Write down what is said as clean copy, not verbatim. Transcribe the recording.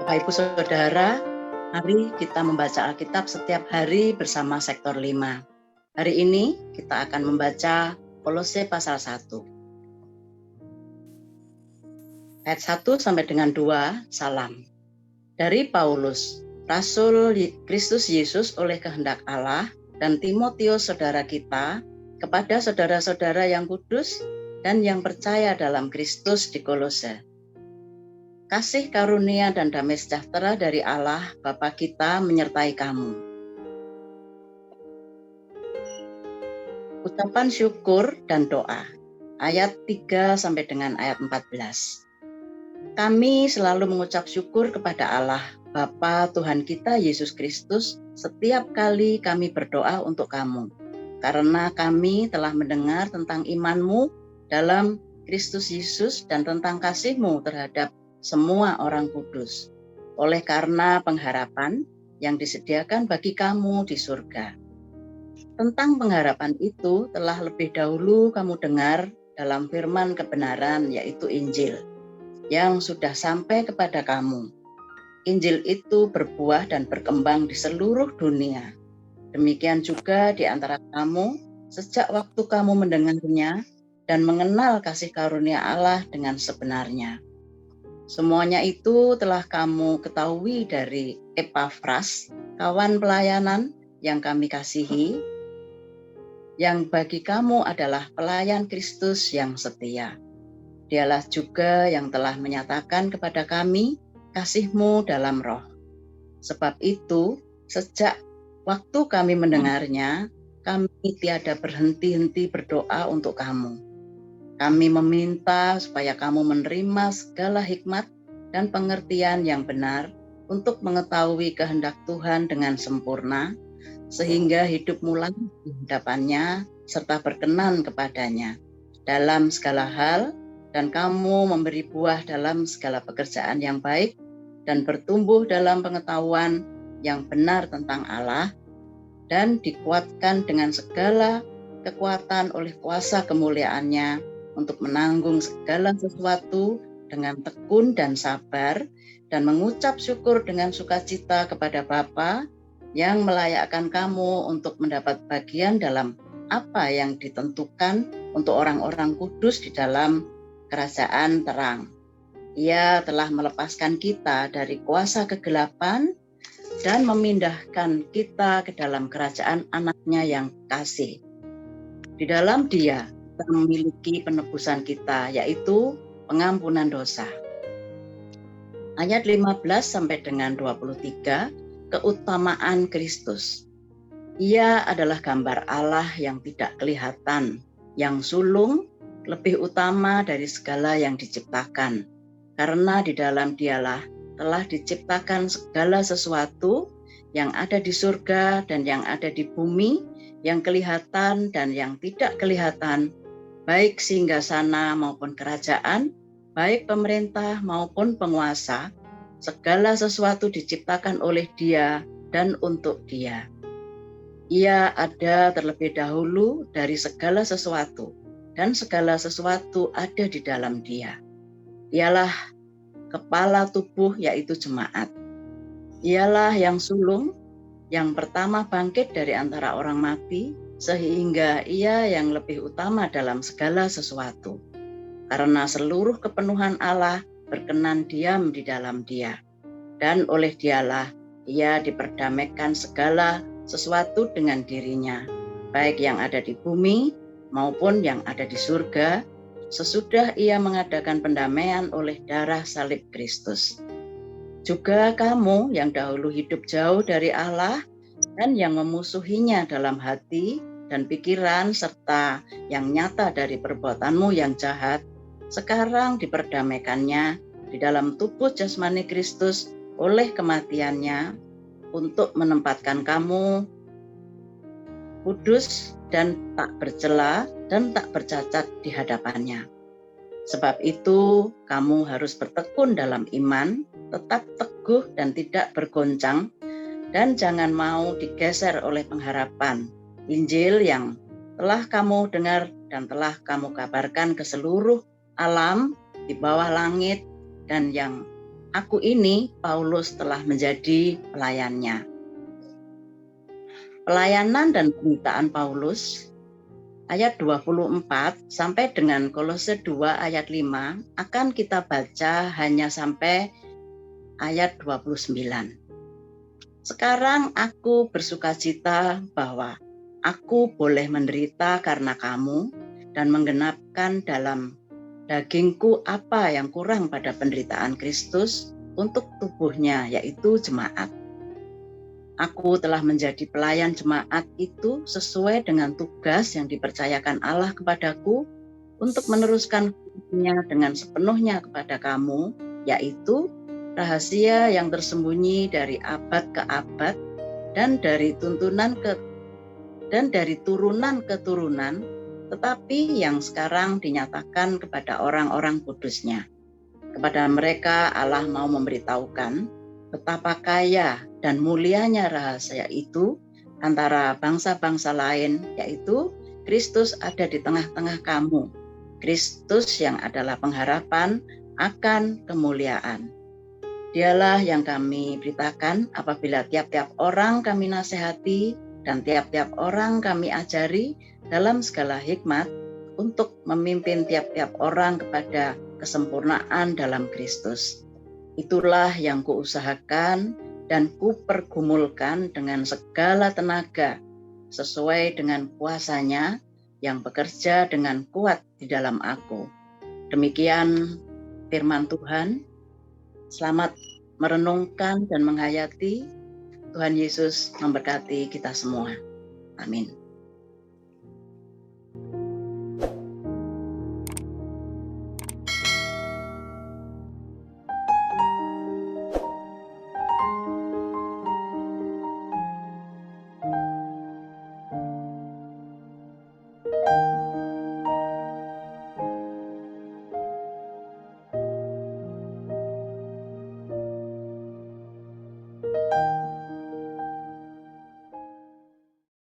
Bapak Ibu Saudara, mari kita membaca Alkitab setiap hari bersama Sektor 5. Hari ini kita akan membaca Kolose pasal 1. Ayat 1 sampai dengan 2, salam. Dari Paulus, Rasul Kristus Yesus oleh kehendak Allah, dan Timotius saudara kita, kepada saudara-saudara yang kudus dan yang percaya dalam Kristus di Kolose. Kasih karunia dan damai sejahtera dari Allah Bapa kita menyertai kamu. Ucapan syukur dan doa. Ayat 3 sampai dengan ayat 14. Kami selalu mengucap syukur kepada Allah Bapa Tuhan kita Yesus Kristus setiap kali kami berdoa untuk kamu, karena kami telah mendengar tentang imanmu dalam Kristus Yesus dan tentang kasihmu terhadap semua orang kudus, oleh karena pengharapan yang disediakan bagi kamu di surga. Tentang pengharapan itu telah lebih dahulu kamu dengar dalam firman kebenaran, yaitu Injil, yang sudah sampai kepada kamu. Injil itu berbuah dan berkembang di seluruh dunia. Demikian juga di antara kamu, sejak waktu kamu mendengarnya dan mengenal kasih karunia Allah dengan sebenarnya. Semuanya itu telah kamu ketahui dari Epafras, kawan pelayanan yang kami kasihi, yang bagi kamu adalah pelayan Kristus yang setia. Dialah juga yang telah menyatakan kepada kami kasih-Mu dalam roh. Sebab itu, sejak waktu kami mendengarnya, kami tiada berhenti-henti berdoa untuk kamu. Kami meminta supaya kamu menerima segala hikmat dan pengertian yang benar untuk mengetahui kehendak Tuhan dengan sempurna, sehingga hidupmu layak di hadapannya serta berkenan kepadanya dalam segala hal, dan kamu memberi buah dalam segala pekerjaan yang baik dan bertumbuh dalam pengetahuan yang benar tentang Allah, dan dikuatkan dengan segala kekuatan oleh kuasa kemuliaan-Nya untuk menanggung segala sesuatu dengan tekun dan sabar, dan mengucap syukur dengan sukacita kepada Bapa yang melayakkan kamu untuk mendapat bagian dalam apa yang ditentukan untuk orang-orang kudus di dalam kerajaan terang. Ia telah melepaskan kita dari kuasa kegelapan dan memindahkan kita ke dalam kerajaan Anak-Nya yang kasih. Di dalam Dia kita memiliki penebusan kita, yaitu pengampunan dosa. Ayat 15 sampai dengan 23, keutamaan Kristus. Ia adalah gambar Allah yang tidak kelihatan, yang sulung, lebih utama dari segala yang diciptakan. Karena di dalam Dialah telah diciptakan segala sesuatu yang ada di surga dan yang ada di bumi, yang kelihatan dan yang tidak kelihatan, baik singgasana maupun kerajaan, baik pemerintah maupun penguasa. Segala sesuatu diciptakan oleh Dia dan untuk Dia. Ia ada terlebih dahulu dari segala sesuatu, dan segala sesuatu ada di dalam Dia. Ialah kepala tubuh, yaitu jemaat. Ialah yang sulung, yang pertama bangkit dari antara orang mati, sehingga Ia yang lebih utama dalam segala sesuatu. Karena seluruh kepenuhan Allah berkenan diam di dalam Dia, dan oleh Dialah Ia diperdamaikan segala sesuatu dengan dirinya, baik yang ada di bumi maupun yang ada di surga, sesudah Ia mengadakan pendamaian oleh darah salib Kristus. Juga kamu yang dahulu hidup jauh dari Allah dan yang memusuhinya dalam hati dan pikiran, serta yang nyata dari perbuatanmu yang jahat, sekarang diperdamaikannya di dalam tubuh jasmani Kristus oleh kematiannya, untuk menempatkan kamu kudus dan tak bercela dan tak bercacat di hadapannya. Sebab itu kamu harus bertekun dalam iman, tetap teguh dan tidak bergoncang, dan jangan mau digeser oleh pengharapan Injil yang telah kamu dengar dan telah kamu kabarkan ke seluruh alam di bawah langit, dan yang aku ini Paulus telah menjadi pelayannya. Pelayanan dan pemberitaan Paulus ayat 24 sampai dengan Kolose 2 ayat 5 akan kita baca hanya sampai ayat 29. Sekarang aku bersukacita bahwa aku boleh menderita karena kamu dan menggenapkan dalam dagingku apa yang kurang pada penderitaan Kristus untuk tubuhnya, yaitu jemaat. Aku telah menjadi pelayan jemaat itu sesuai dengan tugas yang dipercayakan Allah kepadaku untuk meneruskan fungsinya dengan sepenuhnya kepada kamu, yaitu rahasia yang tersembunyi dari abad ke abad dan dari turunan ke turunan, tetapi yang sekarang dinyatakan kepada orang-orang kudusnya. Kepada mereka Allah mau memberitahukan betapa kaya dan mulianya rahasia itu antara bangsa-bangsa lain, yaitu Kristus ada di tengah-tengah kamu. Kristus yang adalah pengharapan akan kemuliaan. Dialah yang kami beritakan apabila tiap-tiap orang kami nasihati dan tiap-tiap orang kami ajari dalam segala hikmat untuk memimpin tiap-tiap orang kepada kesempurnaan dalam Kristus. Itulah yang kuusahakan dan kupergumulkan dengan segala tenaga sesuai dengan kuasanya yang bekerja dengan kuat di dalam aku. Demikian firman Tuhan. Selamat merenungkan dan menghayati. Tuhan Yesus memberkati kita semua. Amin.